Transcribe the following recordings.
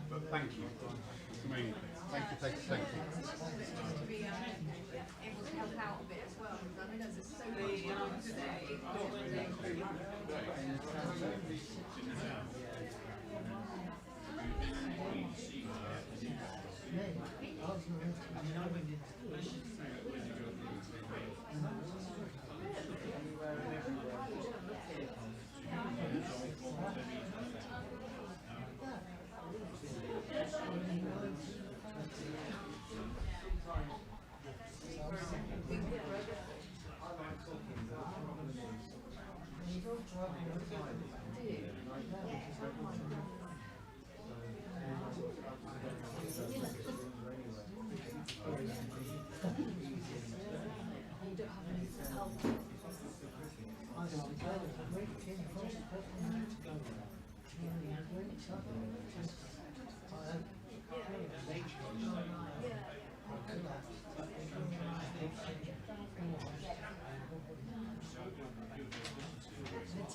But thank you. I mean, thank you. To be able to help out a bit as well, because I know there's so much done today.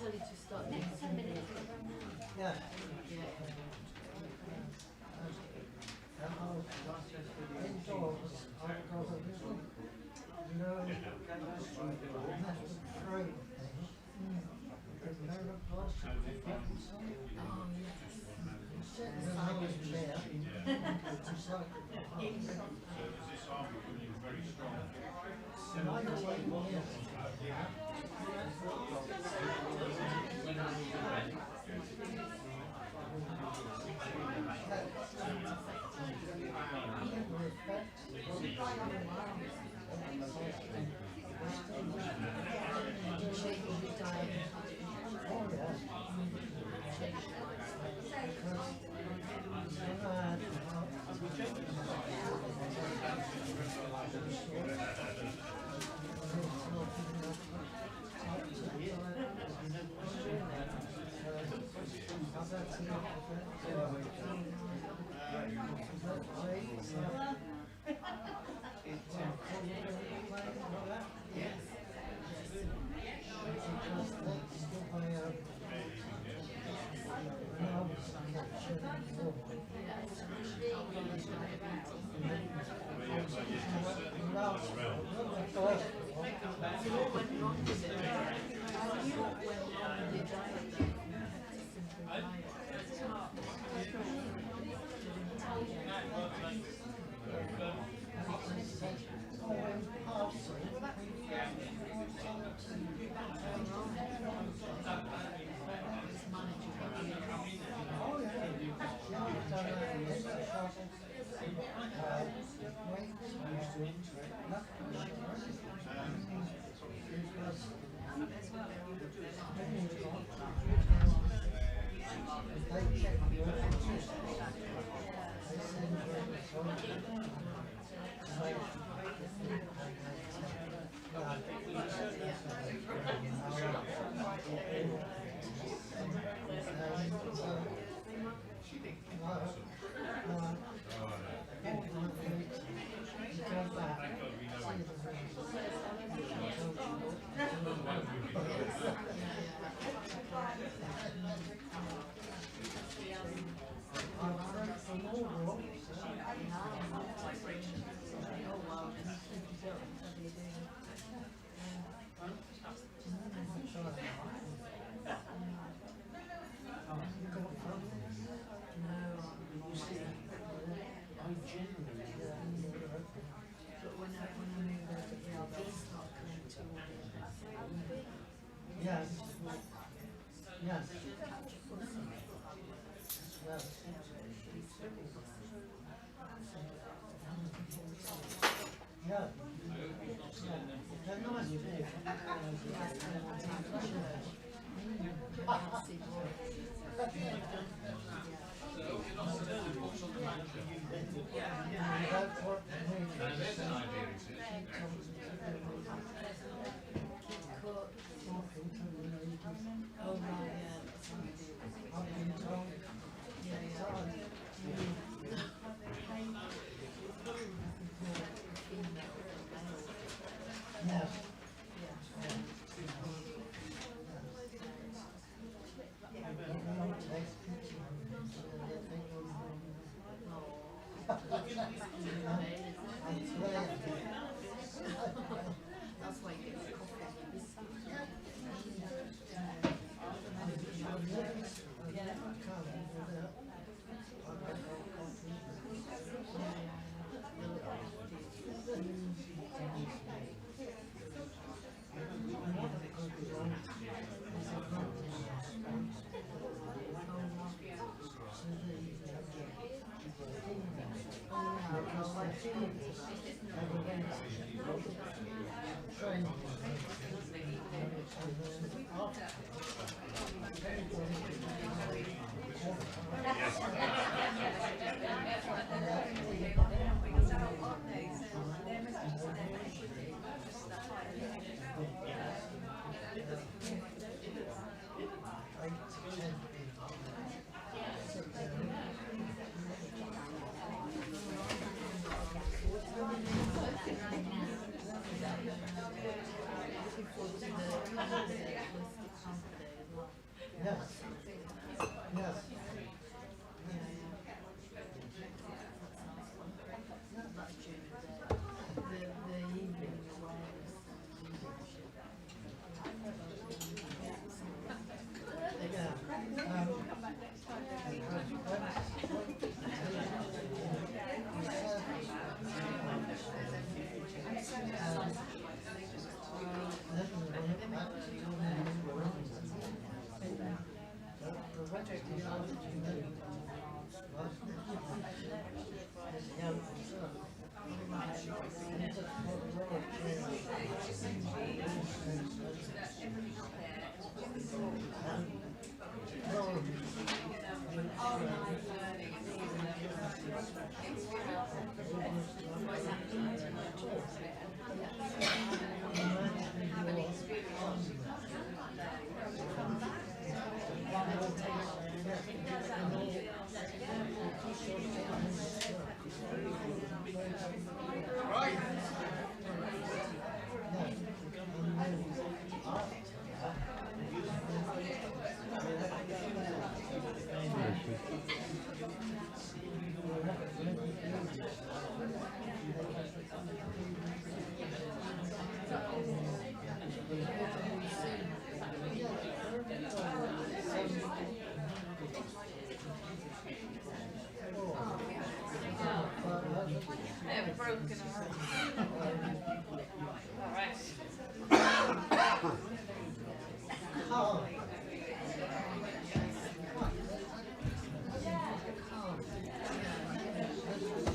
Tell you to start next 10 minutes. Yeah.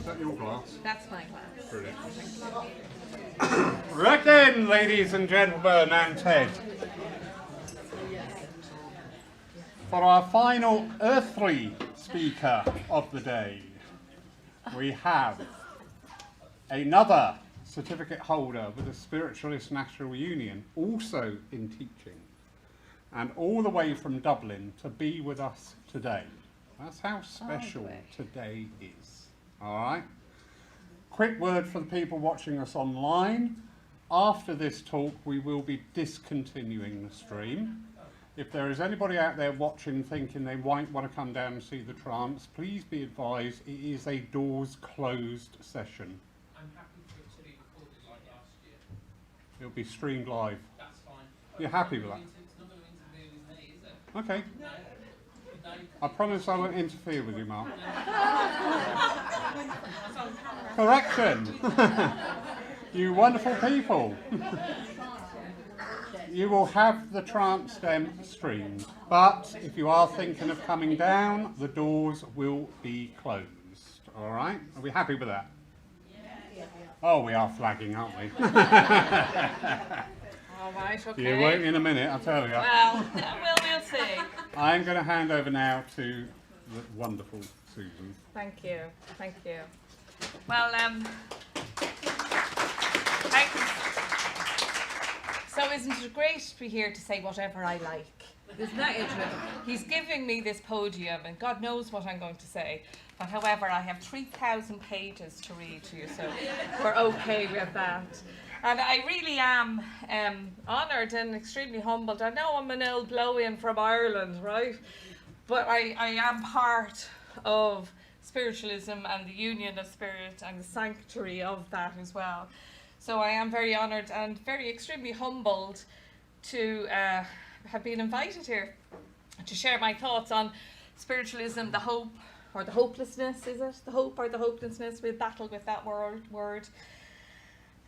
Is that your glass? That's my glass. Brilliant. Right then, ladies and gentlemen, and Ted. For our final earthly speaker of the day, we have another certificate holder with the Spiritualist National Union, also in teaching, and all the way from Dublin to be with us today. That's how special today is. All right? Quick word for the people watching us online. After this talk, we will be discontinuing the stream. If there is anybody out there watching thinking they might want to come down and see the trance, please be advised it is a doors closed session. I'm happy for it to be recorded like last year. It'll be streamed live. That's fine. You're happy with that? It's not going to interfere with me, is it? Okay. No. I promise I won't interfere with you, Mark. Correction! You wonderful people. You will have the trance stem streamed, but if you are thinking of coming down, the doors will be closed. All right? Are we happy with that? Oh, we are flagging, aren't we? All right, okay. You won't in a minute, I'll tell you. Well, we'll see. I'm going to hand over now to the wonderful Susan. Thank you. Well, thank you. So isn't it great to be here to say whatever I like? Isn't that interesting? He's giving me this podium and God knows what I'm going to say. But however, I have 3,000 pages to read to you, so we're okay with that. And I really am honoured and extremely humbled. I know I'm an old blow-in from Ireland, right? But I am part of spiritualism and the union of spirit and the sanctuary of that as well. So I am very honoured and very extremely humbled to have been invited here to share my thoughts on spiritualism, the hope or the hopelessness, is it? The hope or the hopelessness? We'll battle with that word.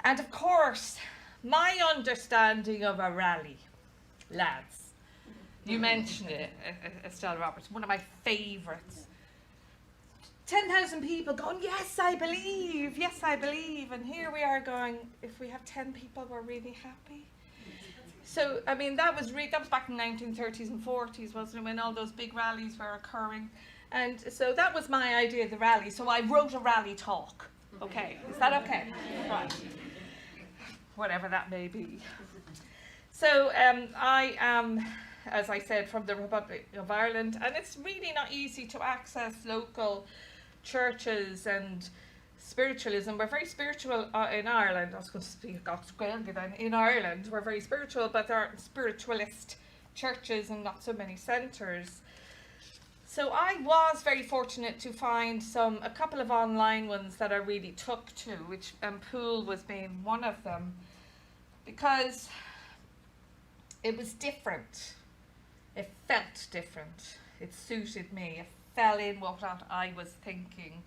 And of course, my understanding of a rally, lads. You mentioned it, Estelle Roberts, one of my favourites. 10,000 people going, yes, I believe, and here we are going, if we have 10 people, we're really happy. So, I mean, that was back in the 1930s and 40s, wasn't it, when all those big rallies were occurring. And so that was my idea of the rally. So I wrote a rally talk. Okay, is that okay? Right. Whatever that may be. So I am, as I said, from the Republic of Ireland, and it's really not easy to access local churches and spiritualism. We're very spiritual in Ireland. I was going to speak in Ireland. We're very spiritual, but there are spiritualist churches and not so many centres. So I was very fortunate to find a couple of online ones that I really took to, which Poole was being one of them, because it was different. It felt different. It suited me. It fell in what I was thinking.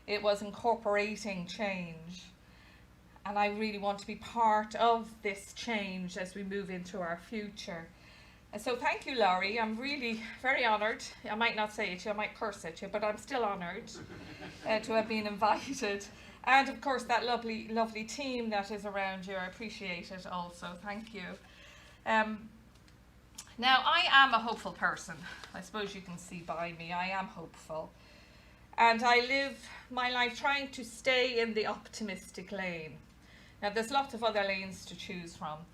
It was incorporating change. And I really want to be part of this change as we move into our future. And so thank you, Laurie. I'm really very honoured. I might not say it to you, I might curse at you, but I'm still honoured to have been invited. And of course that lovely, lovely team that is around you. I appreciate it also. Thank you. Now, I am a hopeful person. I suppose you can see by me. I am hopeful. And I live my life trying to stay in the optimistic lane. Now, there's lots of other lanes to choose from.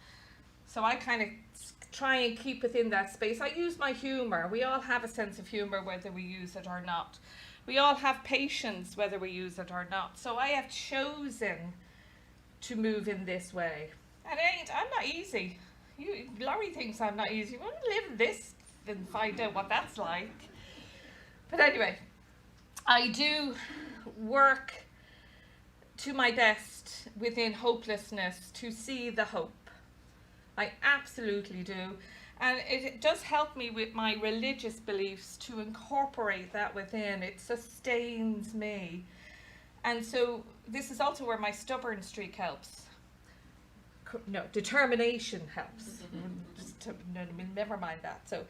So I kind of try and keep within that space. I use my humour. We all have a sense of humour whether we use it or not. We all have patience whether we use it or not. So I have chosen to move in this way. And I'm not easy. Laurie thinks I'm not easy. We'll live this and find out what that's like. But anyway, I do work to my best within hopelessness to see the hope. I absolutely do. And it does help me with my religious beliefs to incorporate that within. It sustains me. And so this is also where my stubborn streak helps. No, determination helps. Never mind that. So,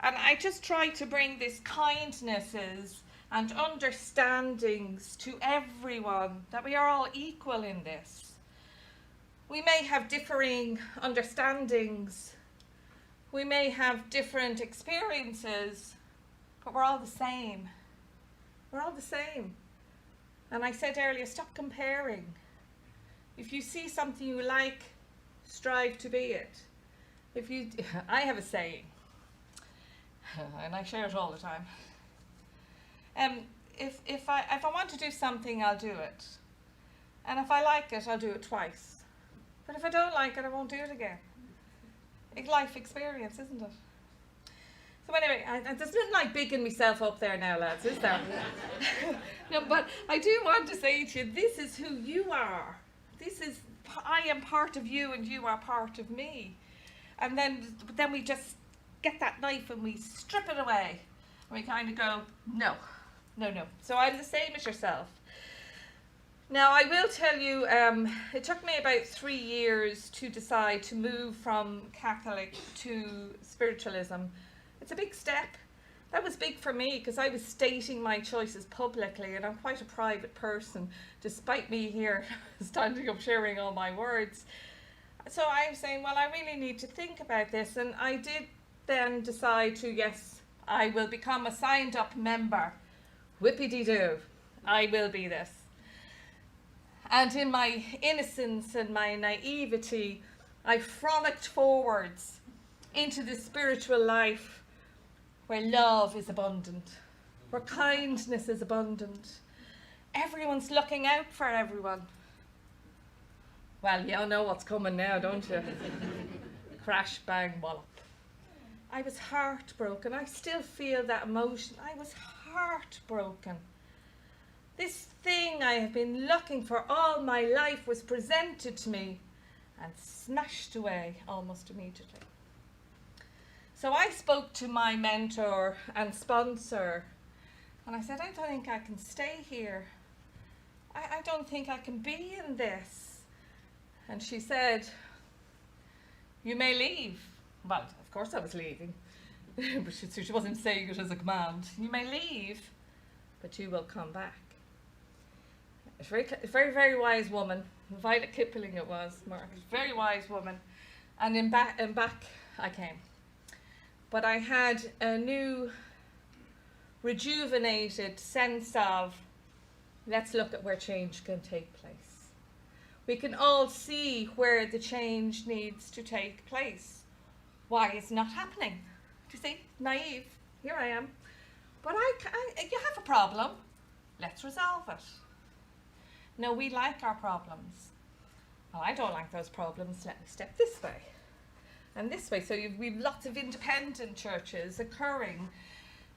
and I just try to bring this kindnesses and understandings to everyone, that we are all equal in this. We may have differing understandings, we may have different experiences, but we're all the same. We're all the same. And I said earlier, stop comparing. If you see something you like, strive to be it. I have a saying, and I share it all the time. If I want to do something, I'll do it. And if I like it, I'll do it twice. But if I don't like it, I won't do it again. It's life experience, isn't it? So anyway, there's nothing like bigging myself up there now, lads, is there? No, but I do want to say to you, this is who you are. I am part of you and you are part of me. And then we just get that knife and we strip it away. And we kind of go, no. So I'm the same as yourself. Now, I will tell you, it took me about 3 years to decide to move from Catholic to spiritualism. It's a big step. that was big for me because I was stating my choices publicly, and I'm quite a private person, despite me here standing up sharing all my words. So I was saying, well, I really need to think about this, and I did then decide to, yes, I will become a signed up member. Whippy-dee-doo, I will be this. And in my innocence and my naivety, I frolicked forwards into the spiritual life where love is abundant, where kindness is abundant. Everyone's looking out for everyone. Well, you all know what's coming now, don't you? Crash, bang, wallop. I was heartbroken. I still feel that emotion. I was heartbroken. This thing I have been looking for all my life was presented to me and smashed away almost immediately. So I spoke to my mentor and sponsor, and I said, I don't think I can stay here. I don't think I can be in this. And she said, you may leave. Well, of course I was leaving. But she wasn't saying it as a command. You may leave, but you will come back. A very, very wise woman. Violet Kipling it was, Mark. Very wise woman. And back I came. But I had a new, rejuvenated sense of, let's look at where change can take place. We can all see where the change needs to take place. Why it's not happening. Do you see? Naive. Here I am. But you have a problem. Let's resolve it. No, we like our problems. Well, I don't like those problems. Let me step this way and this way. So we've lots of independent churches occurring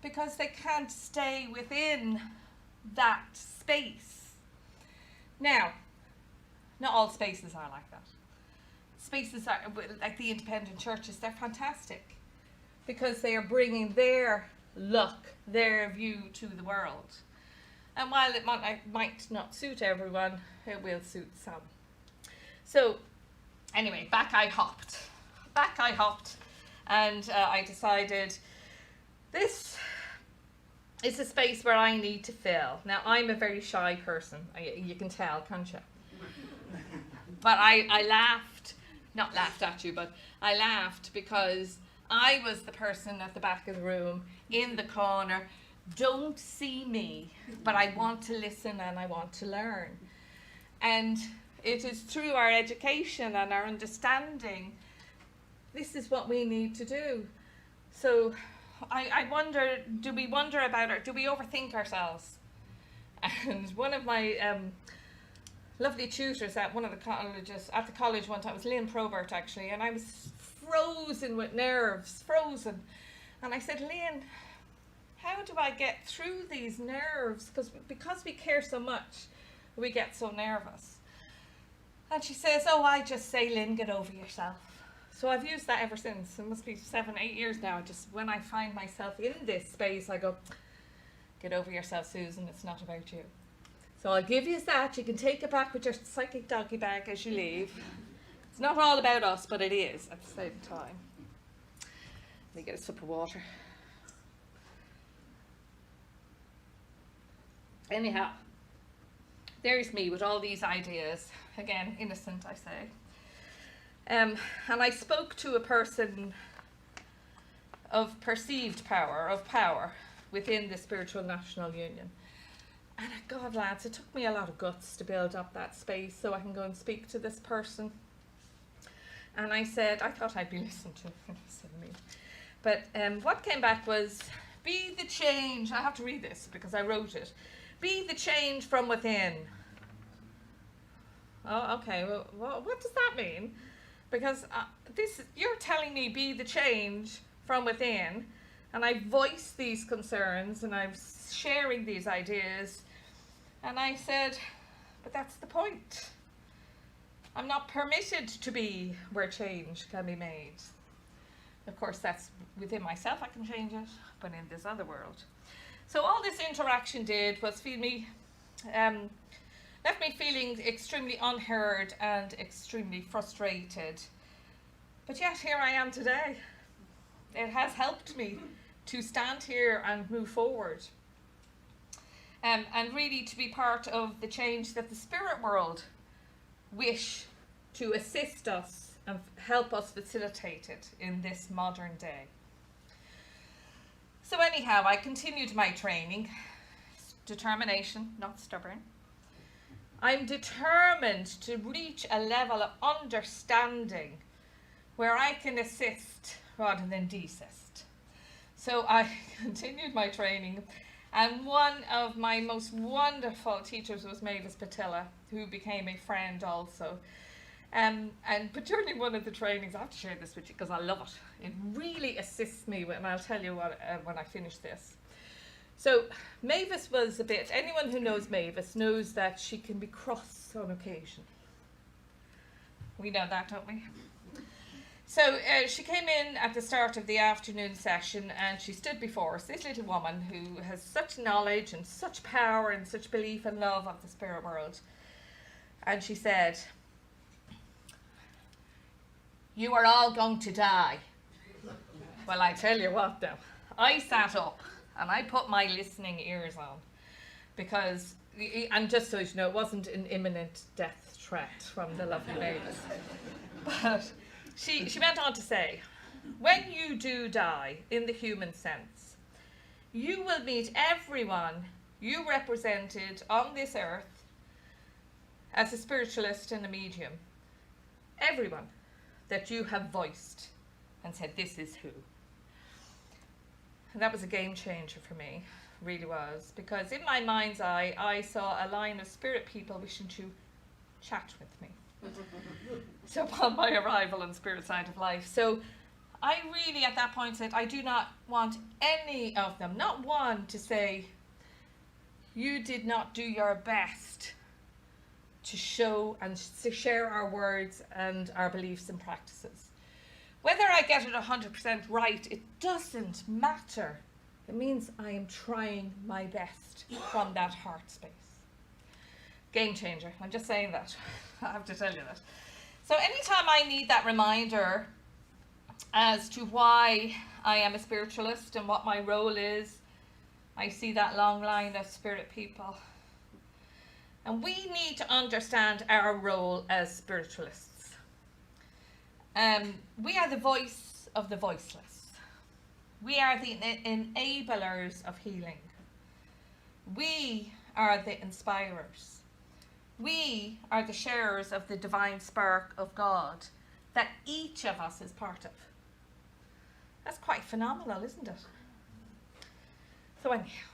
because they can't stay within that space. Now, not all spaces are like that. Spaces are, like the independent churches, they're fantastic because they are bringing their look, their view to the world. And while it might not suit everyone, it will suit some. So anyway, back I hopped, and I decided this is a space where I need to fill. Now, I'm a very shy person, you can tell, can't you? But I laughed, not laughed at you, but I laughed because I was the person at the back of the room, in the corner. Don't see me, but I want to listen and I want to learn. And it is through our education and our understanding, this is what we need to do. So I wonder, do we overthink ourselves? And one of my lovely tutors at one of the colleges, at the college one time, was Lynn Probert actually, and I was frozen with nerves, frozen. And I said, Lynn, how do I get through these nerves? Because we care so much, we get so nervous. And she says, oh, I just say, Lynn, get over yourself. So I've used that ever since. It must be 7-8 years now. Just when I find myself in this space, I go, get over yourself, Susan, it's not about you. So I'll give you that. You can take it back with your psychic doggy bag as you leave. It's not all about us, but it is at the same time. Let me get a sip of water. Anyhow, there's me with all these ideas. Again, innocent, I say. And I spoke to a person of perceived power, of power, within the Spiritual National Union. And God, lads, it took me a lot of guts to build up that space so I can go and speak to this person. And I said, I thought I'd be listened to. But what came back was, be the change. I have to read this because I wrote it. Be the change from within. Oh, okay. Well, what does that mean? Because you're telling me be the change from within, and I voice these concerns, and I'm sharing these ideas, and I said, but that's the point. I'm not permitted to be where change can be made. Of course, that's within myself, I can change it, but in this other world. So all this interaction did was left me feeling extremely unheard and extremely frustrated. But yet here I am today. It has helped me to stand here and move forward. And really to be part of the change that the spirit world wish to assist us and help us facilitate it in this modern day. So anyhow, I continued my training. Determination, not stubborn. I'm determined to reach a level of understanding where I can assist rather than desist. So I continued my training, and one of my most wonderful teachers was Mavis Patilla, who became a friend also. But during one of the trainings, I have to share this with you because I love it. It really assists me, and I'll tell you what when I finish this. So Mavis was a bit, anyone who knows Mavis knows that she can be cross on occasion. We know that, don't we? So she came in at the start of the afternoon session, and she stood before us, this little woman who has such knowledge and such power and such belief and love of the spirit world. And she said, "You are all going to die." Well, I tell you what though, I sat up and I put my listening ears on, because, and just so you know, it wasn't an imminent death threat from the lovely Mavis. But she went on to say, when you do die, in the human sense, you will meet everyone you represented on this earth as a spiritualist and a medium. Everyone that you have voiced and said, this is who. And that was a game changer for me, really was, because in my mind's eye, I saw a line of spirit people wishing to chat with me. So upon my arrival on Spirit Side of Life. So I really at that point said, I do not want any of them, not one, to say, you did not do your best to show and to share our words and our beliefs and practices. Whether I get it 100% right, it doesn't matter. It means I am trying my best from that heart space. Game changer. I'm just saying that. I have to tell you that. So anytime I need that reminder as to why I am a spiritualist and what my role is, I see that long line of spirit people. And we need to understand our role as spiritualists. We are the voice of the voiceless. We are the enablers of healing. We are the inspirers. We are the sharers of the divine spark of God that each of us is part of. That's quite phenomenal, isn't it? So anyhow,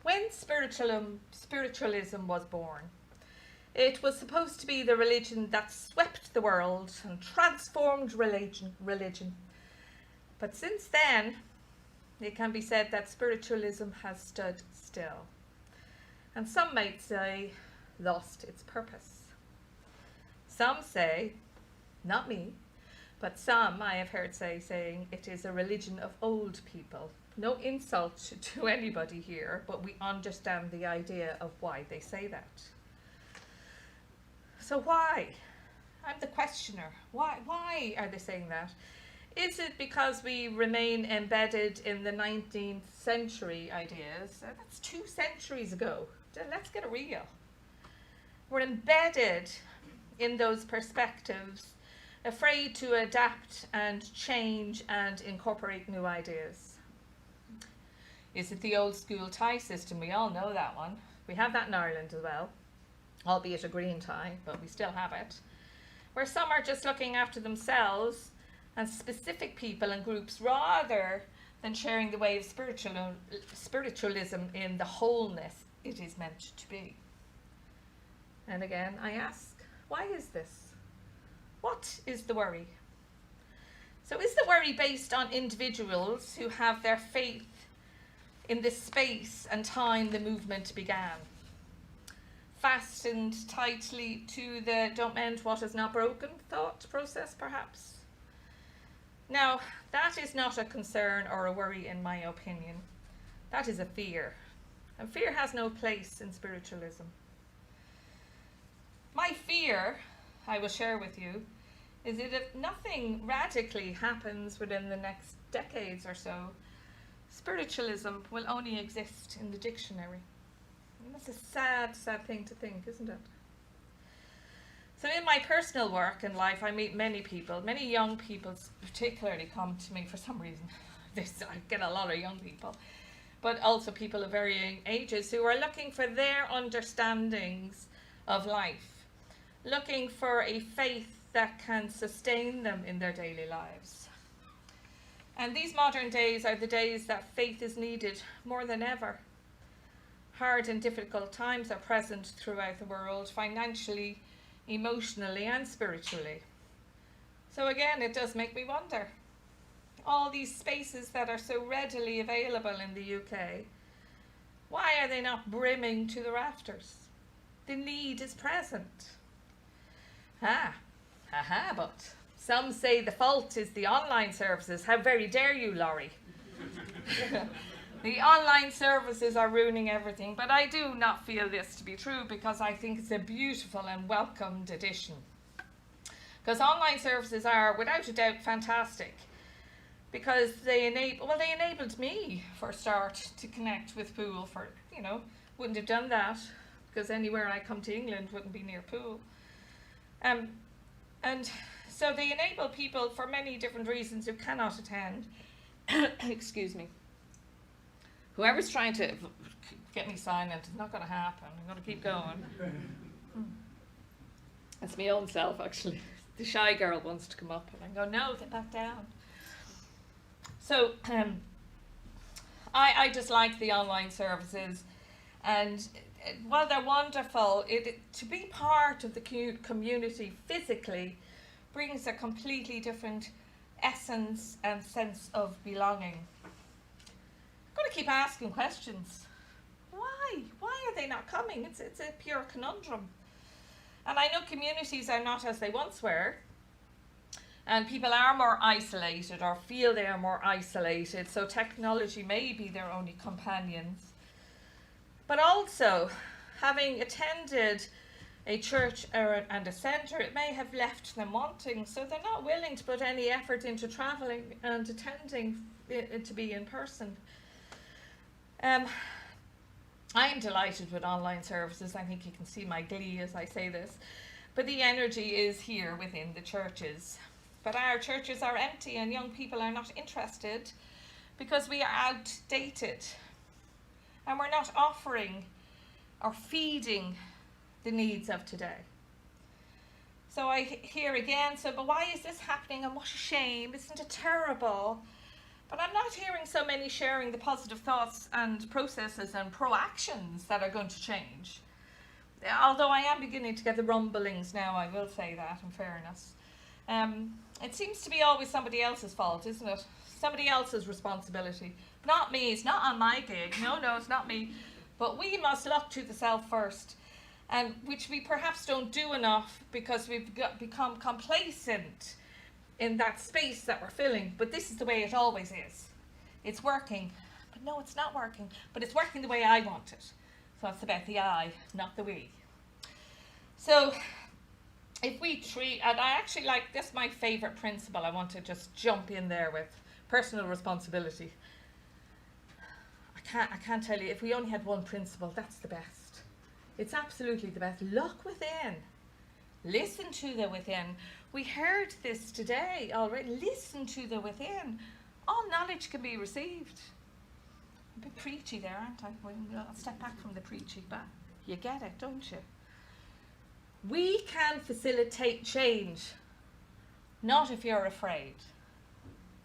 when spiritualism was born, it was supposed to be the religion that swept the world and transformed religion. But since then, it can be said that spiritualism has stood still. And some might say, lost its purpose. Some say, not me, but some I have heard saying it is a religion of old people. No insult to anybody here, but we understand the idea of why they say that. So why? I'm the questioner. Why are they saying that? Is it because we remain embedded in the 19th century ideas? That's 2 centuries ago. Let's get real. We're embedded in those perspectives, afraid to adapt and change and incorporate new ideas. Is it the old school tie system? We all know that one. We have that in Ireland as well, albeit a green tie, but we still have it. Where some are just looking after themselves and specific people and groups rather than sharing the way of spiritualism in the wholeness it is meant to be. And again, I ask, why is this? What is the worry? So is the worry based on individuals who have their faith in the space and time the movement began, fastened tightly to the don't mend what is not broken thought process, perhaps? Now, that is not a concern or a worry in my opinion. That is a fear. And fear has no place in spiritualism. My fear, I will share with you, is that if nothing radically happens within the next decades or so, spiritualism will only exist in the dictionary. And that's a sad, sad thing to think, isn't it? So in my personal work and life, I meet many people, many young people particularly come to me for some reason. I get a lot of young people, but also people of varying ages who are looking for their understandings of life, looking for a faith that can sustain them in their daily lives. And these modern days are the days that faith is needed more than ever. Hard and difficult times are present throughout the world, financially, emotionally and spiritually. So again, it does make me wonder. All these spaces that are so readily available in the UK, why are they not brimming to the rafters? The need is present. But some say the fault is the online services. How very dare you, Laurie? The online services are ruining everything, but I do not feel this to be true because I think it's a beautiful and welcomed addition. Because online services are, without a doubt, fantastic. Because they enabled me, for a start, to connect with Poole. Wouldn't have done that because anywhere I come to England wouldn't be near Poole. And so they enable people for many different reasons who cannot attend. Excuse me. Whoever's trying to get me silent, it's not going to happen. I'm going to keep going. It's my own self, actually. The shy girl wants to come up, and I go, no, get back down. So, I just like the online services, and while they're wonderful, to be part of the community physically brings a completely different essence and sense of belonging. I'm going to keep asking questions. Why? Why are they not coming? It's a pure conundrum. And I know communities are not as they once were, and people are more isolated or feel they are more isolated, so technology may be their only companions. But also, having attended a church and a centre, it may have left them wanting, so they're not willing to put any effort into travelling and attending to be in person. I'm delighted with online services. I think you can see my glee as I say this. But the energy is here within the churches. But our churches are empty and young people are not interested because we are outdated. And we're not offering or feeding the needs of today. So I hear again, but why is this happening and what a shame, isn't it terrible? But I'm not hearing so many sharing the positive thoughts and processes and proactions that are going to change. Although I am beginning to get the rumblings now, I will say that in fairness. It seems to be always somebody else's fault, isn't it? Somebody else's responsibility. Not me, it's not on my gig. No, it's not me. But we must look to the self first, and which we perhaps don't do enough because we've become complacent in that space that we're filling. But this is the way it always is. It's working. But no, it's not working. But it's working the way I want it. So it's about the I, not the we. So if we treat, and I actually like this, my favourite principle I want to just jump in there with, personal responsibility. I can't tell you, if we only had one principle, that's the best. It's absolutely the best. Look within. Listen to the within. We heard this today already. Listen to the within. All knowledge can be received. I'm a bit preachy there, aren't I? Well, I'll step back from the preachy, but you get it, don't you? We can facilitate change. Not if you're afraid.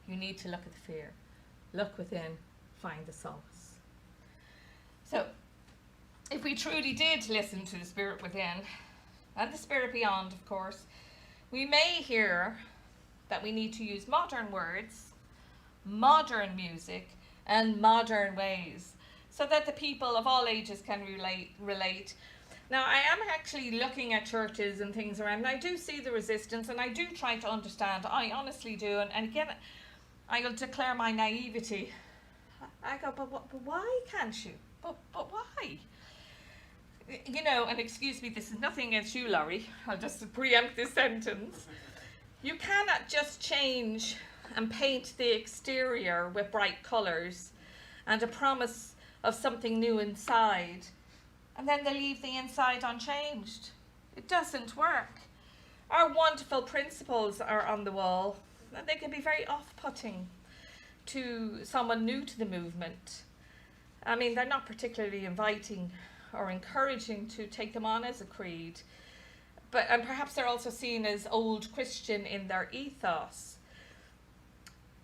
You need to look at the fear. Look within, find the solace. So, if we truly did listen to the spirit within, and the spirit beyond, of course, we may hear that we need to use modern words, modern music, and modern ways, so that the people of all ages can relate. Now, I am actually looking at churches and things around, and I do see the resistance, and I do try to understand. I honestly do, and again, I will declare my naivety. I go, but why can't you? But why? You know, and excuse me, this is nothing against you, Laurie. I'll just preempt this sentence. You cannot just change and paint the exterior with bright colours and a promise of something new inside, and then they leave the inside unchanged. It doesn't work. Our wonderful principles are on the wall, and they can be very off-putting to someone new to the movement. I mean, they're not particularly inviting or encouraging to take them on as a creed, and perhaps they're also seen as old Christian in their ethos.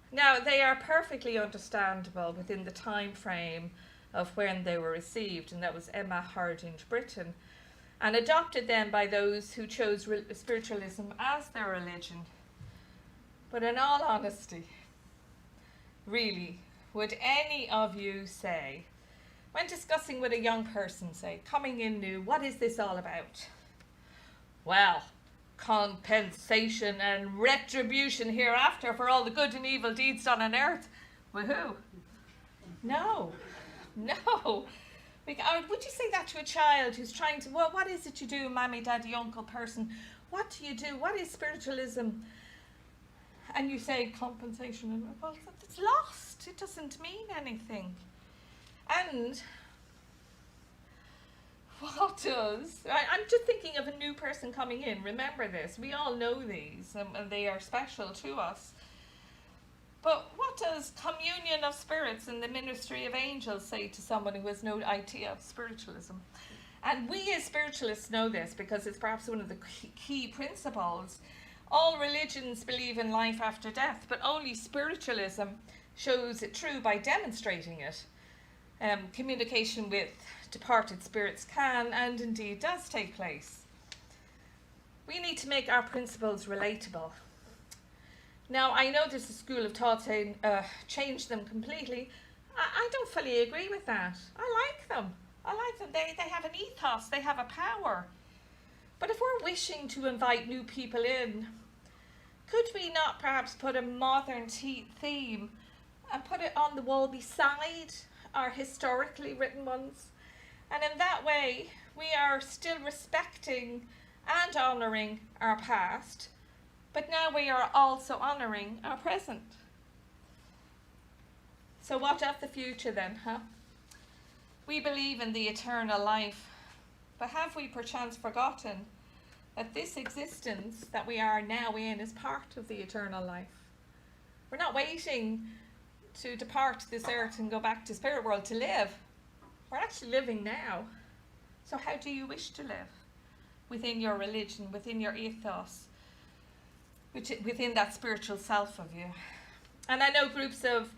Now, they are perfectly understandable within the time frame of when they were received, and that was Emma Hardinge, Britain, and adopted then by those who chose spiritualism as their religion. But in all honesty, really, would any of you say, when discussing with a young person, say, coming in new, what is this all about? Well, compensation and retribution hereafter for all the good and evil deeds done on earth. Woohoo! No. Would you say that to a child who's trying to, well, what is it you do, mommy, daddy, uncle, person? What do you do? What is spiritualism? And you say compensation, and well, it's lost. It doesn't mean anything. And what does, I'm just thinking of a new person coming in. Remember this, we all know these, and they are special to us. But what does communion of spirits and the ministry of angels say to someone who has no idea of spiritualism? And we as spiritualists know this because it's perhaps one of the key principles. All religions believe in life after death, but only spiritualism shows it true by demonstrating it. Communication with departed spirits can and indeed does take place. We need to make our principles relatable. Now, I know there's a school of thought saying change them completely. I don't fully agree with that. I like them. They have an ethos, they have a power. But if we're wishing to invite new people in, could we not perhaps put a modern theme and put it on the wall beside our historically written ones? And in that way, we are still respecting and honouring our past, but now we are also honouring our present. So what of the future then, huh? We believe in the eternal life, but have we perchance forgotten that this existence that we are now in is part of the eternal life? We're not waiting to depart this earth and go back to spirit world to live. We're actually living now. So how do you wish to live? Within your religion, within your ethos, within that spiritual self of you. And I know groups of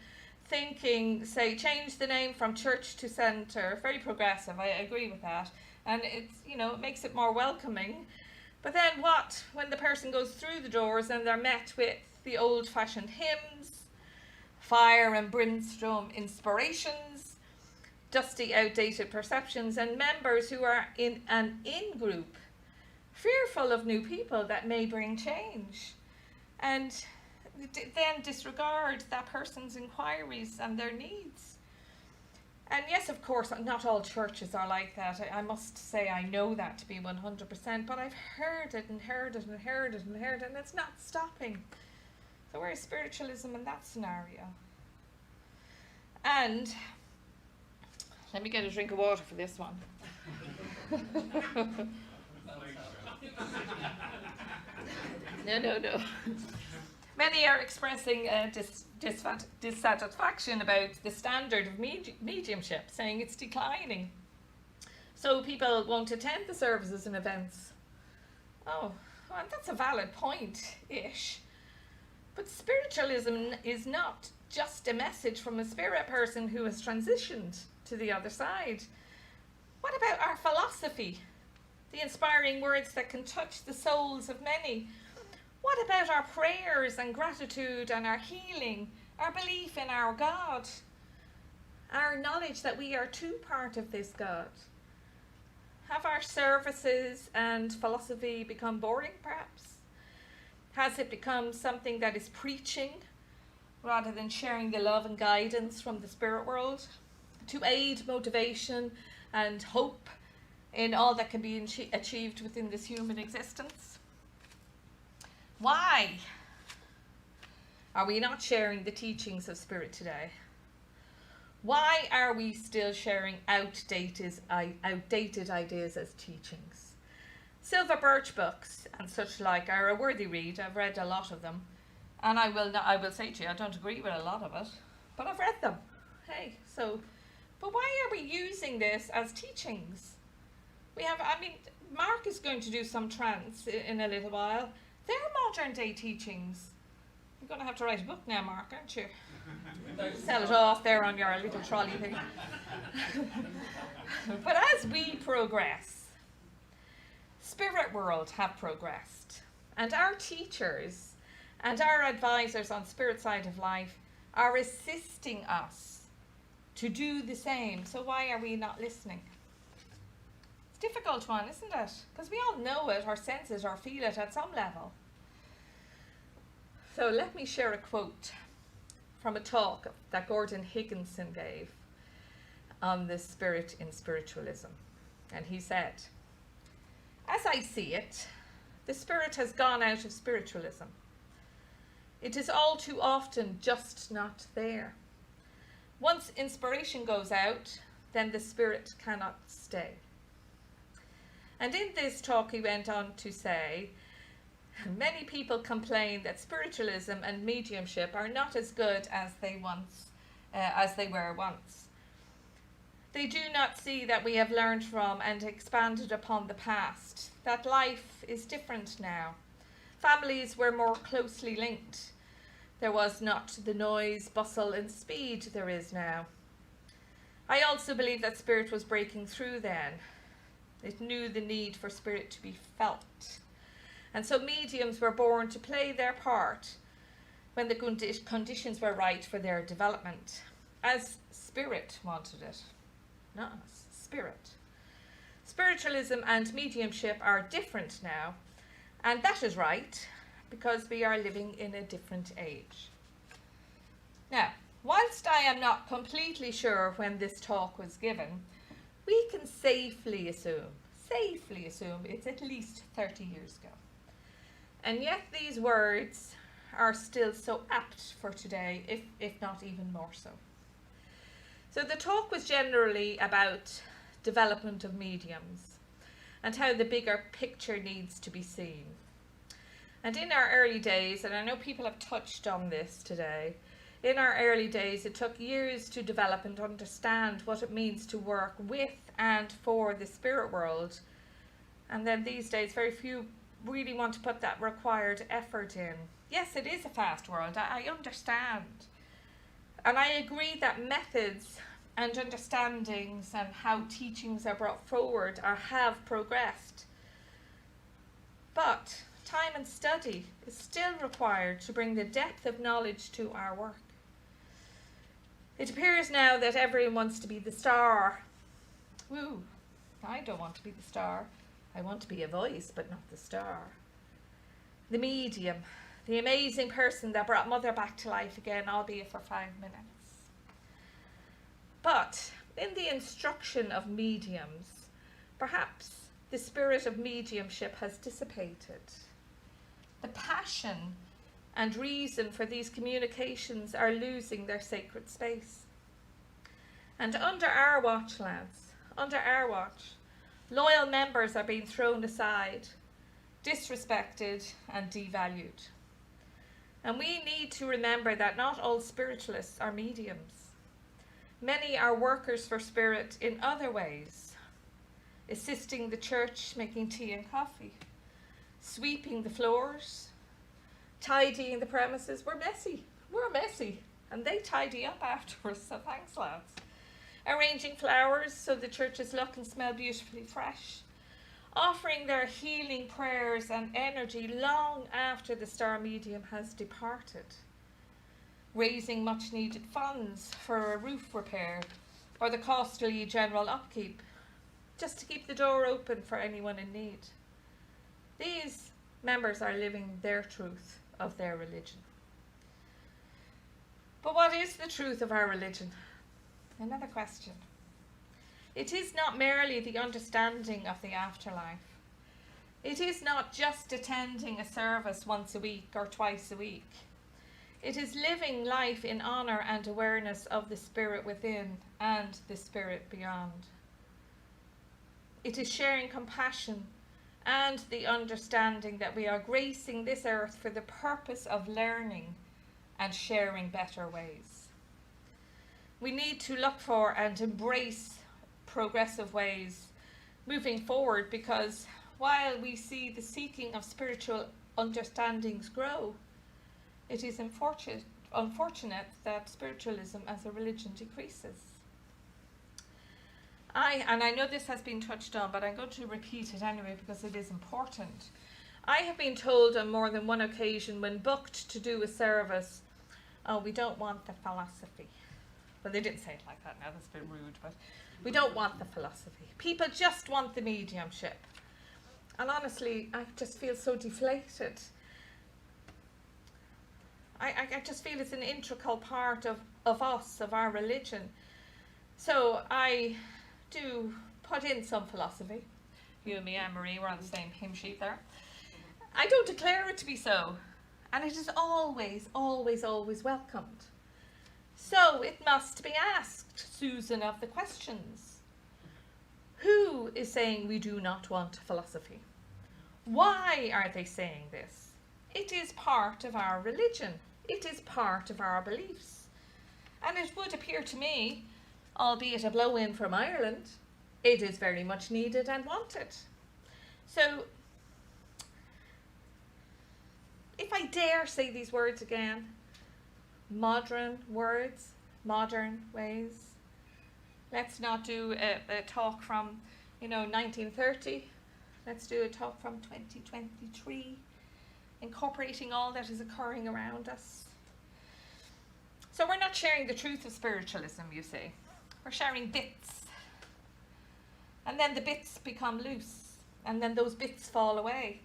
thinking say change the name from church to centre. Very progressive, I agree with that. And it's, it makes it more welcoming. But then what when the person goes through the doors and they're met with the old-fashioned hymns, fire and brimstone inspirations, dusty outdated perceptions, and members who are in an in-group, fearful of new people that may bring change, and then disregard that person's inquiries and their needs. And yes, of course, not all churches are like that. I must say I know that to be 100%, but I've heard it and heard it and heard it and heard it, and it's not stopping. So where's spiritualism in that scenario? And let me get a drink of water for this one. No. Many are expressing dissatisfaction about the standard of mediumship, saying it's declining. So people won't attend the services and events. Oh, well, that's a valid point-ish. But spiritualism is not just a message from a spirit person who has transitioned to the other side. What about our philosophy? The inspiring words that can touch the souls of many. What about our prayers and gratitude and our healing, our belief in our God, our knowledge that we are too part of this God? Have our services and philosophy become boring, perhaps? Has it become something that is preaching rather than sharing the love and guidance from the spirit world to aid motivation and hope in all that can be achieved within this human existence? Why? Are we not sharing the teachings of Spirit today? Why are we still sharing outdated ideas as teachings? Silver birch books and such like are a worthy read. I've read a lot of them. And I will say to you, I don't agree with a lot of it, but I've read them. Hey, but why are we using this as teachings? Mark is going to do some trance in a little while. They're modern day teachings. You're going to have to write a book now, Mark, aren't you? Sell it off there on your little trolley thing. But as we progress, spirit world have progressed, and our teachers and our advisors on spirit side of life are assisting us to do the same. So why are we not listening? It's a difficult one, isn't it? Because we all know it or sense it or feel it at some level. So let me share a quote from a talk that Gordon Higginson gave on the spirit in spiritualism. And he said, "As I see it, the spirit has gone out of spiritualism. It is all too often just not there. Once inspiration goes out, then the spirit cannot stay." And in this talk he went on to say, many people complain that spiritualism and mediumship are not as good as they were once. They do not see that we have learned from and expanded upon the past, that life is different now. Families were more closely linked. There was not the noise, bustle and speed there is now. I also believe that spirit was breaking through then. It knew the need for spirit to be felt. And so mediums were born to play their part when the conditions were right for their development, as spirit wanted it, not us, spirit. Spiritualism and mediumship are different now, and that is right, because we are living in a different age. Now, whilst I am not completely sure when this talk was given, we can safely assume it's at least 30 years ago. And yet these words are still so apt for today, if not even more so. So the talk was generally about development of mediums and how the bigger picture needs to be seen. And in our early days, and I know people have touched on this today, in our early days it took years to develop and understand what it means to work with and for the spirit world. And then these days very few really want to put that required effort in. Yes, it is a fast world, I understand. And I agree that methods and understandings and how teachings are brought forward have progressed. But time and study is still required to bring the depth of knowledge to our work. It appears now that everyone wants to be the star. Woo, I don't want to be the star. I want to be a voice, but not the star. The medium, the amazing person that brought Mother back to life again, albeit for 5 minutes. But in the instruction of mediums, perhaps the spirit of mediumship has dissipated. The passion and reason for these communications are losing their sacred space. And under our watch, lads, under our watch, loyal members are being thrown aside, disrespected and devalued. And we need to remember that not all spiritualists are mediums. Many are workers for spirit in other ways, assisting the church, making tea and coffee, sweeping the floors, tidying the premises. We're messy, and they tidy up afterwards, so thanks, lads. Arranging flowers so the churches look and smell beautifully fresh, offering their healing prayers and energy long after the star medium has departed, raising much needed funds for a roof repair or the costly general upkeep, just to keep the door open for anyone in need. These members are living their truth of their religion. But what is the truth of our religion? Another question. It is not merely the understanding of the afterlife. It is not just attending a service once a week or twice a week. It is living life in honour and awareness of the Spirit within and the Spirit beyond. It is sharing compassion and the understanding that we are gracing this earth for the purpose of learning and sharing better ways. We need to look for and embrace progressive ways moving forward, because while we see the seeking of spiritual understandings grow, it is unfortunate that spiritualism as a religion decreases. I know this has been touched on, but I'm going to repeat it anyway because it is important. I have been told on more than one occasion when booked to do a service, oh, we don't want the philosophy. Well, they didn't say it like that now, that's a bit rude, but we don't want the philosophy. People just want the mediumship. And honestly, I just feel so deflated. I just feel it's an integral part of us, of our religion. So I do put in some philosophy. You and me, Anne-Marie, we're on the same hymn sheet there. I don't declare it to be so. And it is always, always, always welcomed. So it must be asked, Susan, of the questions. Who is saying we do not want philosophy? Why are they saying this? It is part of our religion. It is part of our beliefs. And it would appear to me, albeit a blow-in from Ireland, it is very much needed and wanted. So, if I dare say these words again, modern words, modern ways. Let's not do a talk from, 1930. Let's do a talk from 2023, incorporating all that is occurring around us. So we're not sharing the truth of spiritualism, you see. We're sharing bits. And then the bits become loose. And then those bits fall away.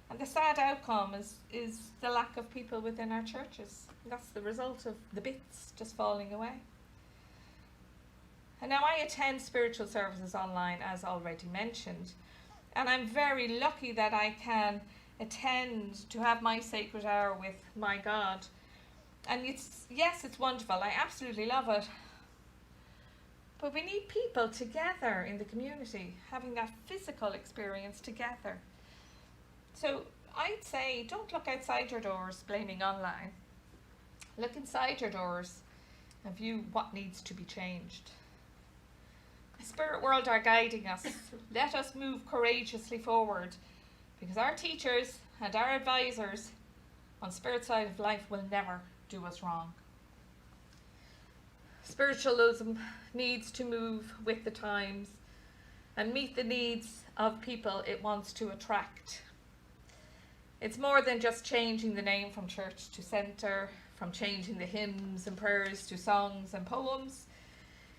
And the sad outcome is the lack of people within our churches. That's the result of the bits just falling away. And now I attend spiritual services online, as already mentioned. And I'm very lucky that I can attend to have my sacred hour with my God. And it's wonderful. I absolutely love it. But we need people together in the community, having that physical experience together. So I'd say don't look outside your doors blaming online. Look inside your doors and view what needs to be changed. The spirit world are guiding us. Let us move courageously forward, because our teachers and our advisors on spirit side of life will never do us wrong. Spiritualism needs to move with the times and meet the needs of people it wants to attract. It's more than just changing the name from church to centre, from changing the hymns and prayers to songs and poems.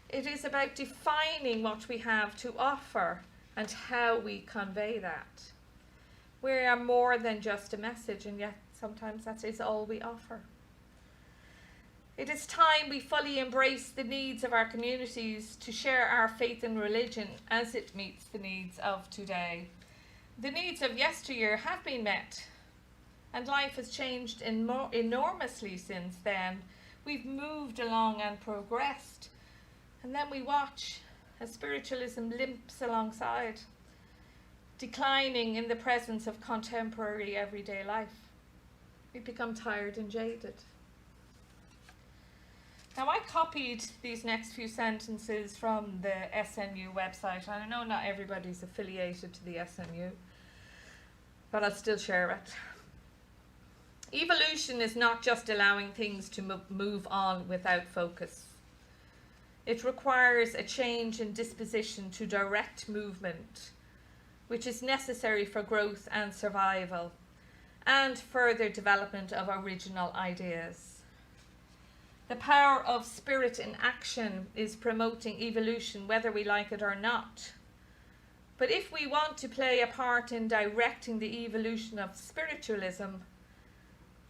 It is about defining what we have to offer and how we convey that. We are more than just a message, and yet sometimes that is all we offer. It is time we fully embrace the needs of our communities to share our faith and religion as it meets the needs of today. The needs of yesteryear have been met, and life has changed enormously since then. We've moved along and progressed, and then we watch as spiritualism limps alongside, declining in the presence of contemporary everyday life. We become tired and jaded. Now, I copied these next few sentences from the SNU website, and I know not everybody's affiliated to the SNU, but I'll still share it. Evolution is not just allowing things to move on without focus. It requires a change in disposition to direct movement, which is necessary for growth and survival, and further development of original ideas. The power of spirit in action is promoting evolution, whether we like it or not. But if we want to play a part in directing the evolution of spiritualism,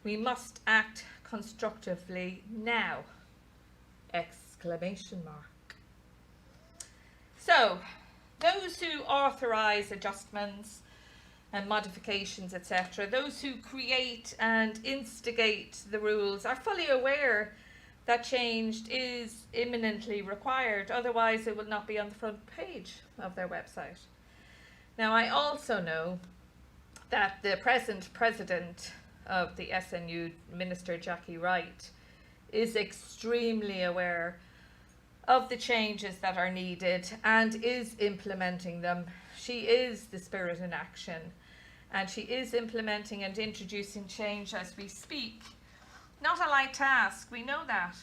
we must act constructively now! Exclamation mark. So, those who authorise adjustments and modifications, etc. Those who create and instigate the rules are fully aware that change is imminently required, otherwise it will not be on the front page of their website. Now, I also know that the present president of the CSNUt, Minister Jackie Wright, is extremely aware of the changes that are needed and is implementing them. She is the spirit in action, and she is implementing and introducing change as we speak. Not a light task, we know that,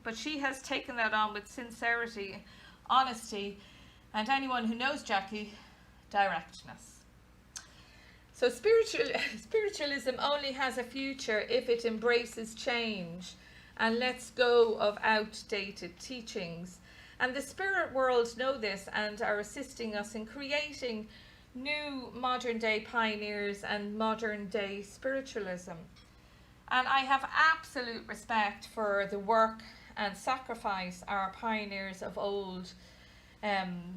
but she has taken that on with sincerity, honesty, and anyone who knows Jackie, directness. So spiritualism only has a future if it embraces change and lets go of outdated teachings. And the spirit world know this and are assisting us in creating new modern day pioneers and modern day spiritualism. And I have absolute respect for the work and sacrifice our pioneers of old,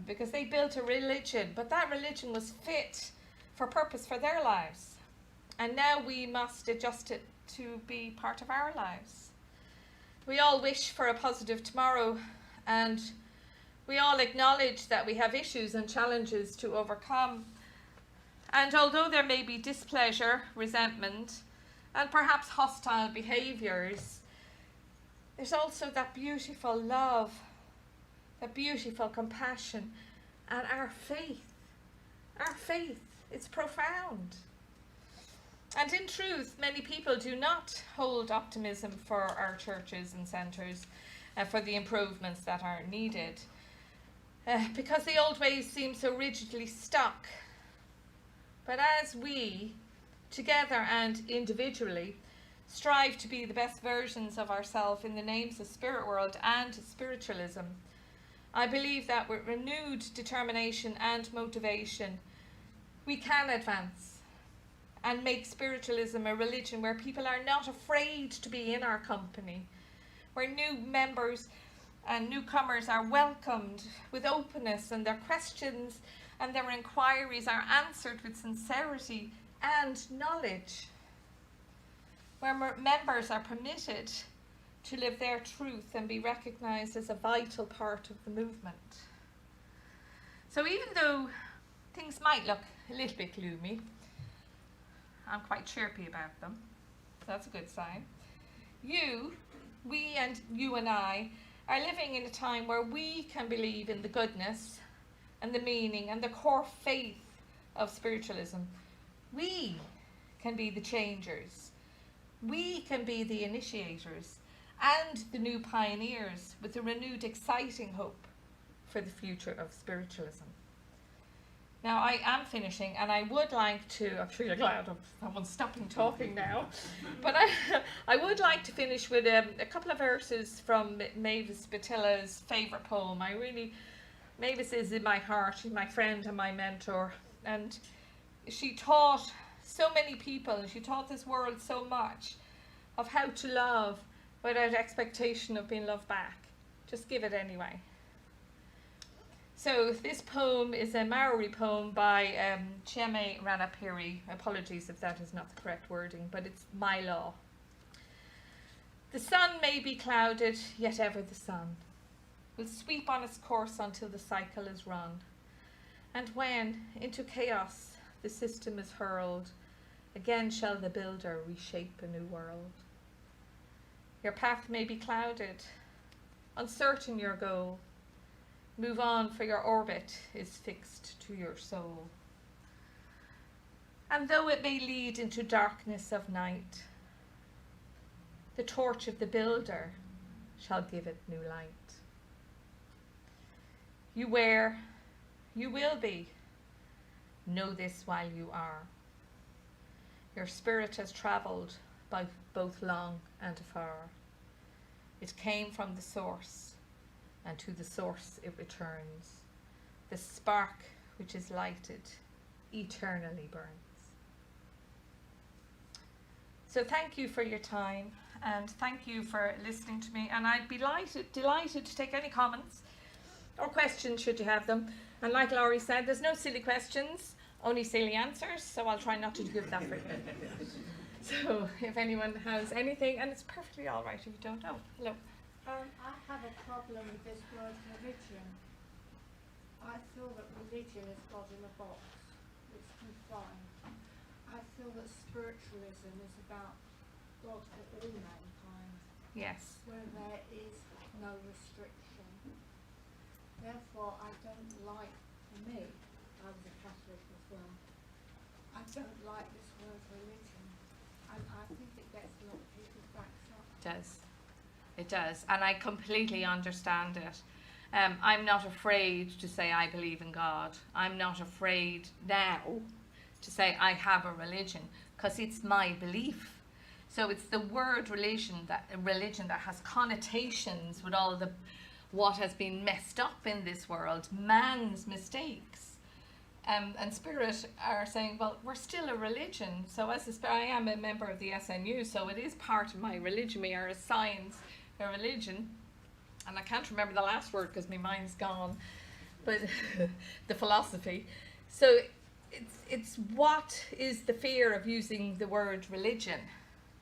because they built a religion, but that religion was fit for purpose for their lives. And now we must adjust it to be part of our lives. We all wish for a positive tomorrow, and we all acknowledge that we have issues and challenges to overcome. And although there may be displeasure, resentment, and perhaps hostile behaviours, there's also that beautiful love, that beautiful compassion, and our faith. Our faith, it's profound. And in truth, many people do not hold optimism for our churches and centres, for the improvements that are needed, because the old ways seem so rigidly stuck. But as we, together and individually, strive to be the best versions of ourselves in the names of spirit world and spiritualism, I believe that with renewed determination and motivation, we can advance and make spiritualism a religion where people are not afraid to be in our company, where new members and newcomers are welcomed with openness, and their questions and their inquiries are answered with sincerity and knowledge, where members are permitted to live their truth and be recognised as a vital part of the movement. So even though things might look a little bit gloomy, I'm quite chirpy about them. That's a good sign. We and I are living in a time where we can believe in the goodness and the meaning and the core faith of spiritualism. We can be the changers. We can be the initiators and the new pioneers with a renewed exciting hope for the future of spiritualism. Now, I am finishing, and I would like to, I'm sure you're glad someone's stopping talking now, but I would like to finish with a couple of verses from Mavis Batilla's favourite poem. Mavis is in my heart. She's my friend and my mentor, and she taught so many people, she taught this world so much of how to love without expectation of being loved back. Just give it anyway. So this poem is a Maori poem by Chieme Ranapiri. Apologies if that is not the correct wording, but it's my law. The sun may be clouded, yet ever the sun will sweep on its course until the cycle is run. And when into chaos the system is hurled, again shall the builder reshape a new world. Your path may be clouded, uncertain your goal. Move on, for your orbit is fixed to your soul. And though it may lead into darkness of night, the torch of the builder shall give it new light. You were, you will be. Know this while you are. Your spirit has travelled by both long and afar. It came from the source, and to the source it returns. The spark which is lighted eternally burns. So thank you for your time, and thank you for listening to me, and I'd be delighted to take any comments or questions should you have them. And like Laurie said, there's no silly questions. only silly answers, so I'll try not to give that for you. So if anyone has anything, and it's perfectly all right if you don't know. Hello. I have a problem with this word religion. I feel that religion is God in a box. It's confined. I feel that spiritualism is about God for all mankind, Yes. where there is no restriction. Therefore, I don't like, for me, I was a Catholic as well, I don't like this word religion. And I think it gets a lot of people's backs up. It does. It does. And I completely understand it. I'm not afraid to say I believe in God. I'm not afraid now to say I have a religion, because it's my belief. So it's the word religion that has connotations with all the what has been messed up in this world, man's mistakes. And Spirit are saying, well, we're still a religion. So as I am a member of the CSNUt, so it is part of my religion. We are a science, a religion. And I can't remember the last word because my mind's gone. But the philosophy. So it's what is the fear of using the word religion?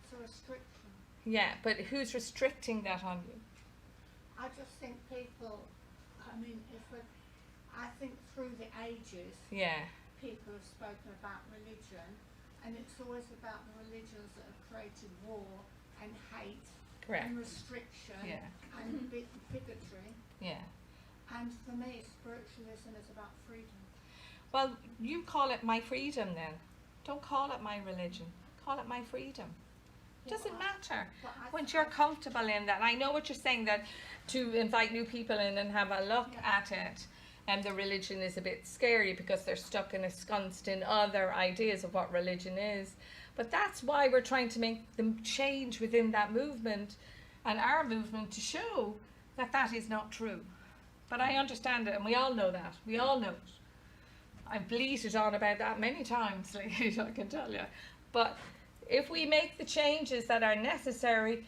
It's a restriction. Yeah, but who's restricting that on you? I just think people, I mean, I think through the ages, Yeah, people have spoken about religion, and it's always about the religions that have created war and hate correct. and restriction Yeah, and bigotry. yeah. And for me, spiritualism is about freedom. Well, you call it my freedom then. Don't call it my religion. Call it my freedom. Doesn't matter. Once you're comfortable in that. I know what you're saying, that to invite new people in and have a look at it, and the religion is a bit scary because they're stuck and ensconced in other ideas of what religion is. But that's why we're trying to make them change within that movement and our movement to show that that is not true. But I understand it, and we all know that. We all know it. I've bleated on about that many times, ladies, I can tell you. But if we make the changes that are necessary,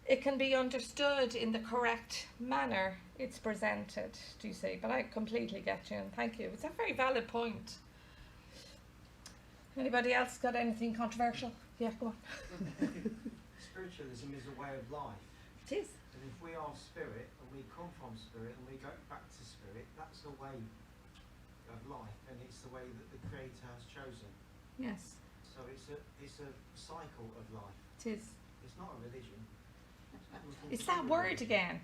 it can be understood in the correct manner it's presented, do you see? But I completely get you, and thank you. It's a very valid point. Anybody else got anything controversial? Yeah, go on. Spiritualism is a way of life. It is. And if we are spirit, and we come from spirit, and we go back to spirit, that's the way of life, and it's the way that the Creator has chosen. Yes, So it's a cycle of life. it is. It's not a religion. It's that word again.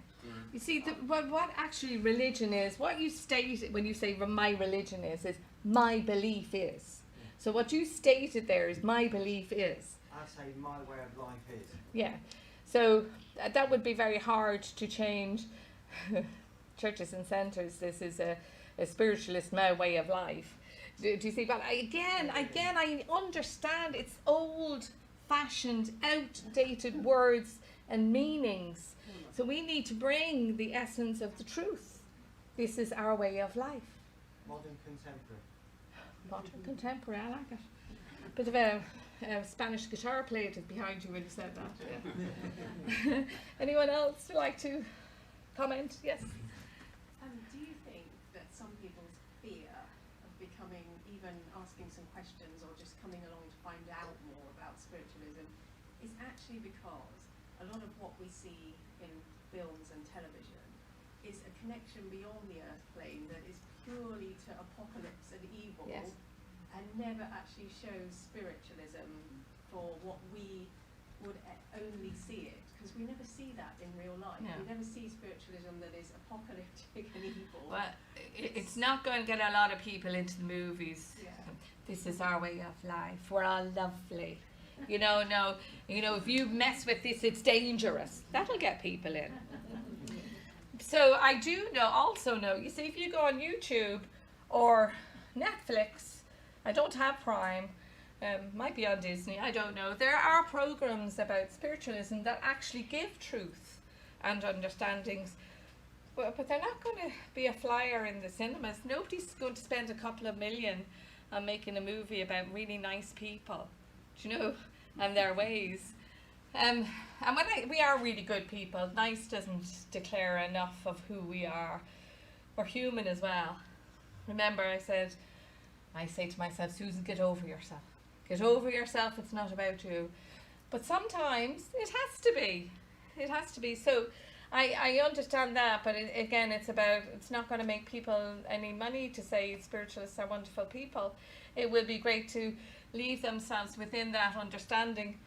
You see, what actually religion is, what you state when you say my religion is my belief is. So what you stated there is my belief is. I'd say my way of life is. Yeah. So that would be very hard to change churches and centres. This is a spiritualist my way of life. Do you see? But again, I understand it's old-fashioned, outdated words and meanings. So we need to bring the essence of the truth. This is our way of life. Modern contemporary. Modern contemporary, I like it. Bit of a Spanish guitar player behind you when you said that. Yeah. Anyone else like to comment? Yes. Do you think that some people's fear of becoming, even asking some questions or just coming along to find out more about spiritualism, is actually because a lot of what we see in films and television is a connection beyond the earth plane that is purely to apocalypse and evil, Yes. and never actually shows spiritualism for what we would only see it, because we never see that in real life. No. We never see spiritualism that is apocalyptic and evil. Well, it's not going to get a lot of people into the movies. Yeah. This is our way of life. We're all lovely. You know, no, if you mess with this, it's dangerous. That'll get people in. So I do also know, you see, if you go on YouTube or Netflix, I don't have Prime, might be on Disney, I don't know. There are programs about spiritualism that actually give truth and understandings, but they're not going to be a flyer in the cinemas. Nobody's going to spend a couple of million on making a movie about really nice people, do you know, and their ways. And we are really good people. Nice doesn't declare enough of who we are. We're human as well. Remember I said, I say to myself, Susan, get over yourself. Get over yourself, it's not about you. But sometimes it has to be. It has to be. So I understand that, but again, it's not going to make people any money to say spiritualists are wonderful people. It will be great to leave themselves within that understanding.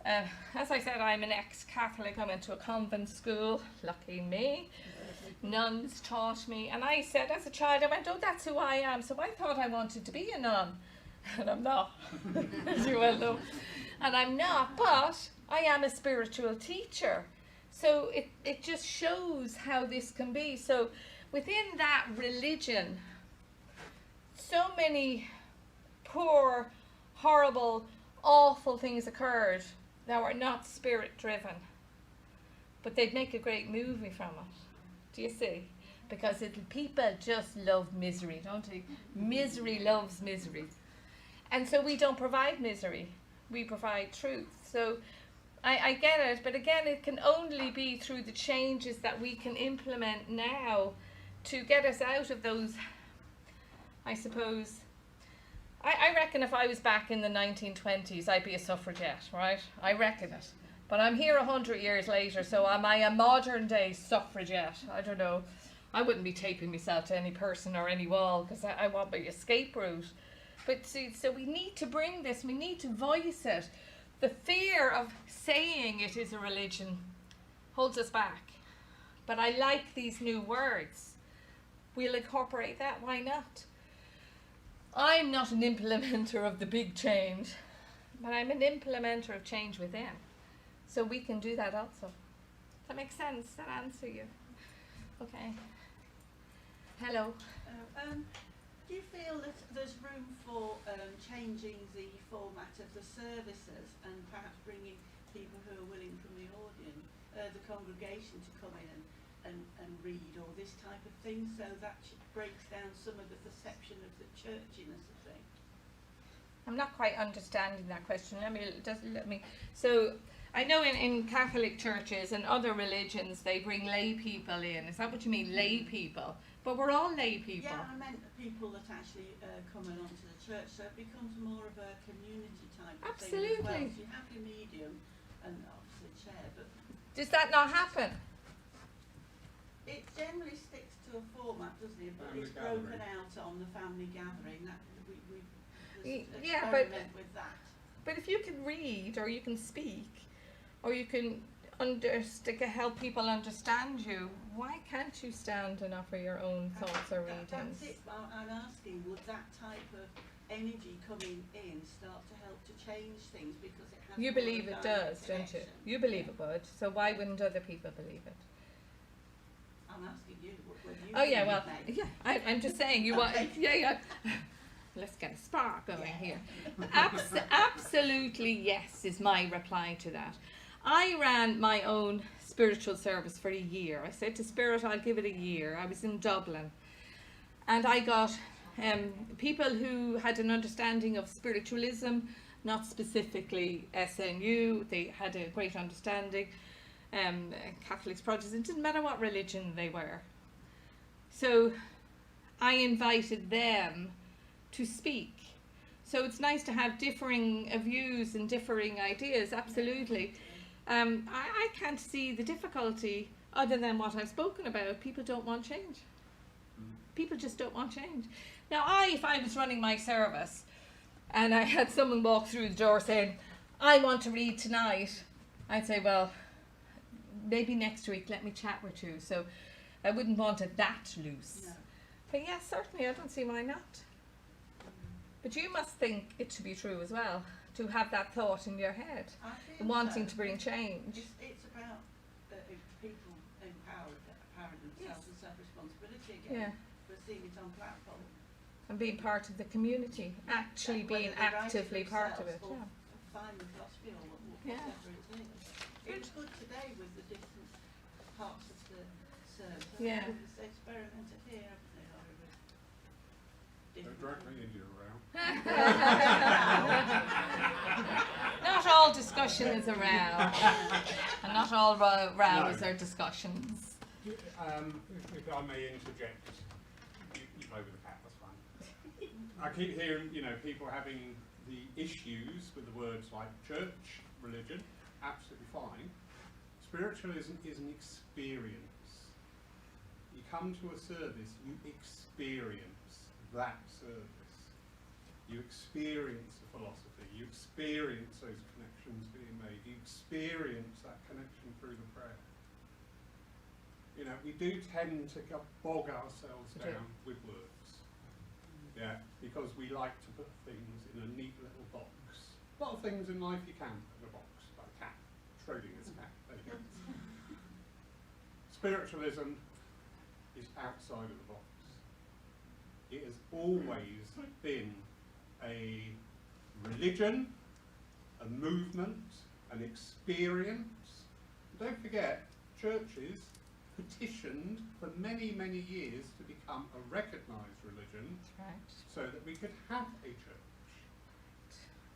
As I said, I'm an ex-Catholic. I went to a convent school. Lucky me. Nuns taught me. And I said, as a child, I went, oh, that's who I am. So I thought I wanted to be a nun. And I'm not, as you well know. And I'm not, but I am a spiritual teacher. So it just shows how this can be. So within that religion, so many poor, horrible, awful things occurred that were not spirit driven. But they'd make a great movie from it. Do you see? Because people just love misery, don't they? Misery loves misery. And so we don't provide misery. We provide truth. So I get it, but again, it can only be through the changes that we can implement now to get us out of those, I suppose. I reckon if I was back in the 1920s, I'd be a suffragette, right? I reckon it. But I'm here 100 years later, so am I a modern day suffragette? I don't know. I wouldn't be taping myself to any person or any wall because I want my escape route. But see, so we need to bring this, we need to voice it. The fear of saying it is a religion holds us back. But I like these new words. We'll incorporate that, why not? I'm not an implementer of the big change, but I'm an implementer of change within. So we can do that also. Does that make sense? Does that answer you? Okay. Hello. Do you feel that there's room for changing the format of the services and perhaps bringing people who are willing from the audience, the congregation to come in and read or this type of thing, so that breaks down some of the perception of the churchiness of things? I'm not quite understanding that question. Let me. So I know in Catholic churches and other religions they bring lay people in. Is that what you mean, lay people? But we're all lay people. Yeah, I meant the people that actually come along to the church, so it becomes more of a community type of Absolutely. thing as well. So you have your medium and obviously chair, but Does that not happen? it generally sticks to a format, doesn't it? But Family it's broken gathering. out on the family gathering. That we Yeah, but experiment with that. But if you can read or you can speak or you can help people understand you, why can't you stand and offer your own thoughts or readings? That's it. I'm asking, would that type of energy coming in start to help to change things because it has You more believe of a it direct does, don't you? connection? You believe it would, so why wouldn't other people believe it? I'm asking you, whether you Oh yeah, believe well, it, mate. yeah, I'm just saying you want, yeah. Let's get a spark going here. Absolutely yes is my reply to that. I ran my own spiritual service for a year. I said to Spirit, I'll give it a year. I was in Dublin. And I got people who had an understanding of spiritualism, not specifically SNU. They had a great understanding. Catholics, Protestants, didn't matter what religion they were. So I invited them to speak. So it's nice to have differing views and differing ideas, absolutely. I can't see the difficulty other than what I've spoken about. People don't want change. People just don't want change. Now if I was running my service and I had someone walk through the door saying, I want to read tonight, I'd say, well, maybe next week, let me chat with you. So I wouldn't want it that loose. No. But yes, certainly, I don't see why not. But you must think it to be true as well, to have that thought in your head, I feel wanting so. to bring change. It's about people empowering themselves Yes. and self-responsibility Yeah, again for seeing it on platform. and being part of the community, actually being Whether they write actively part of it. themselves Yeah. or find the philosophy or Yeah. whatever it is. It was good today with the different parts of the service. Yeah. It's experimented here, haven't they, Laurie, with Don't different drag me into a row. Not all discussion is a row, and not all rows No. are discussions. If I may interject, you play with the cat, that's fine. I keep hearing, people having the issues with the words like church, religion, absolutely fine. Spiritualism is an experience. You come to a service, you experience that service. You experience the philosophy, you experience those connections being made, you experience that connection through the prayer. We do tend to bog ourselves down with words. Yeah, because we like to put things in a neat little box. A lot of things in life you can put in a box, like a cat, Schrodinger's cat. There you go. Spiritualism is outside of the box. It has always been a religion, a movement, an experience. Don't forget, churches petitioned for many, many years to become a recognised religion. That's right. So that we could have a church.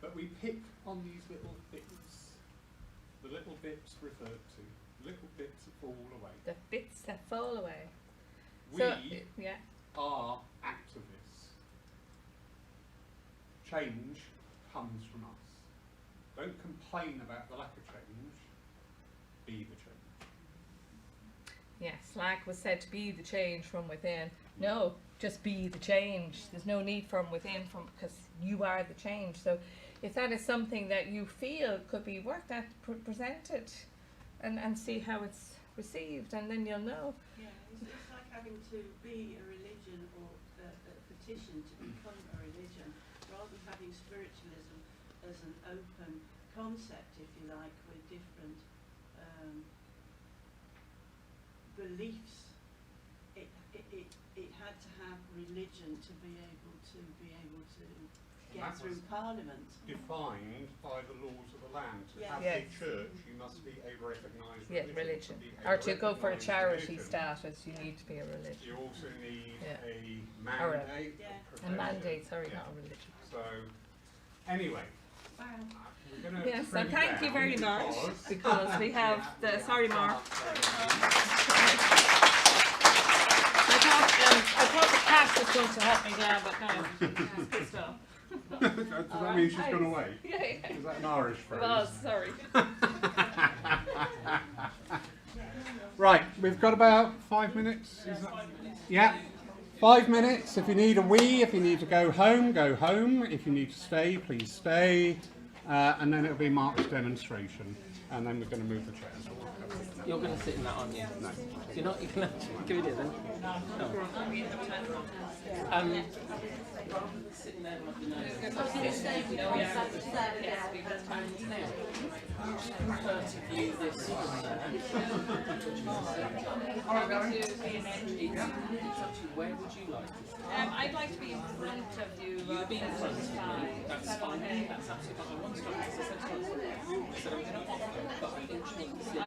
But we pick on these little things, the little bits referred to, little bits that fall away. The bits that fall away. We are activists. Change comes from us. Don't complain about the lack of change, be the change. Yes, like was said, to be the change from within. No, just be the change. There's no need from within, because you are the change. So if that is something that you feel could be worked at, present it and see how it's received, and then you'll know. Yeah, it's like having to be a religion or a petition to become a religion, rather than having spiritualism as an open concept, if you like, with different beliefs. It had to have religion to be able to get through Parliament. Defined by the laws of the land. To Yes. have Yes. a church, you must be a recognised Yes, religion. religion. To be Or to go for a recognised charity religion, status, you need to be a religion. you also need Yeah. a Or a- mandate. Yeah. of A profession. mandate, sorry, Yeah. not a religion. So, anyway, Wow. we're going to Yes, and thank you very much, because because we have the, sorry Mark, I thought the cat was going to help me down, but no, it's good stuff. Does that mean she's gone away? Yeah, yeah. Is that an Irish phrase? It was, sorry. Right, we've got about 5 minutes. Is that? Yeah, 5 minutes. If you need a wee, if you need to go home, go home. If you need to stay, please stay. And then it'll be Mark's demonstration. And then we're going to move the chairs. You're going to sit in that, aren't you? No. You're not. You can give it here then. No. Sitting there like you know. Prefer to view this from there. Where would you like to sit? I'd like to be in front of you. You be in front of me. That's fine. That's absolutely fine. I want to start. I said I'm going to offer, but I think